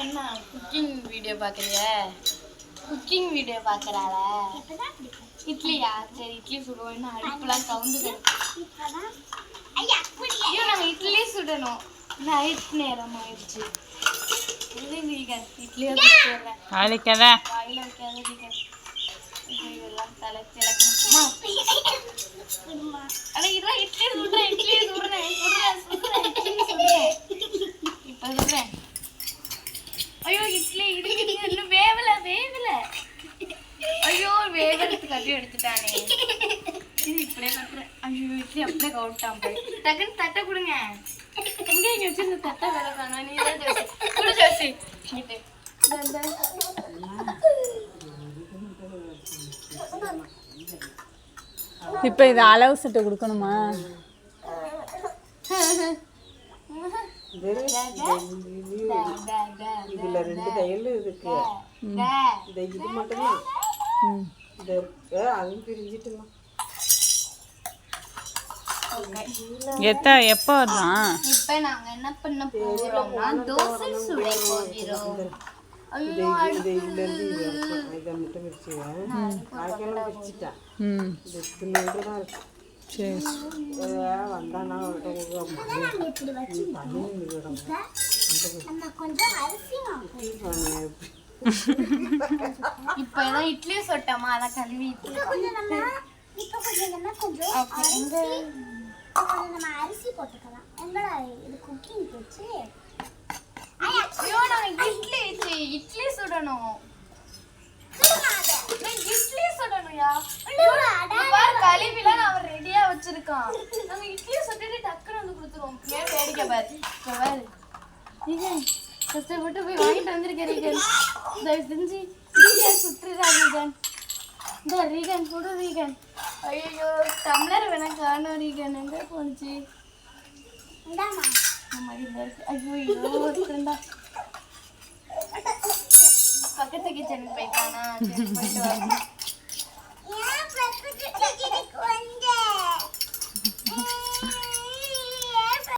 என்ன cooking video பார்க்குறிய? Cooking video பார்க்குறாள? இட்லியா? சரி இட்லி சுடுவோம். என்ன அடுப்புலாம் கவுந்து ஐயோ நாங்கள் இட்லி சுடணும். நைட் நேரம் ஆயிடுச்சு. இட்லி வைக்காத வாயில வைக்காத இதெல்லாம் தலை திலக்கணுமா? அட இதெல்லாம் இட்லி சுடுறேன் இப்போ சுடுறேன். ஐயோ இட்லி இடிக்குது, இன்னும் வேவல. ஐயோ வேவறதுக்கு கட்டி எடுத்துட்டானே. இது இப்படியே கட்டுறேன். ஐயோ இட்லி அப்படியே கவுட்டான் போய். டக்குன்னு தட்டை கொடுங்க. எங்க இங்க வச்சிருந்த தட்டை வேலை தானா? நீ தான் ஜோசி இங்கிட்டு இப்போ இது அளவு சட்டை கொடுக்கணுமா? இதுல 2 தையல் இருக்கு. இது மட்டும்தான் அதுவும் பிரிஞ்சிட்டுமா. எப்போ வரலாம்? இப்ப நாங்க என்ன பண்ண போறோம்னா தோசை சுட போகிறோம். ஐயோ இதை மட்டும் பிரிச்சுவேன். பிரிச்சுட்டேன். சரி வந்தானா இப்பதான் இட்லி சொட்டமா அதை கழுவி அரிசி போட்டுக்கலாம். எங்கடா இது குக்கிங் போச்சு. ஐயோ நாங்க இட்லி சுடணும். இட்லி சுடணும்யா. கழுவிலாம் அவன் ரெடியா வச்சிருக்கான். நாங்க இட்லி சுட்டுட்டு டக்குன்னு வந்து கொடுத்துருவோம். ஏன் வேடிக்கை பாரு. இப்ப பாரு ரீகன் கஷ்டப்பட்டு போய் வாங்கிட்டு வந்திருக்கேன். ரீகன் தயவு செஞ்சு இட்லியா சுட்டுறா ரீகன். இந்த ரீகன் சுடு ரீகன். ஐயோ டம்ளர் வேணா காணும் ரீகன். எங்க போச்சு? ஐயோ இருக்குண்டா. பக்கத்து கிச்சனுக்கு போயிட்டானா? சரி போயிட்டு வரணும்.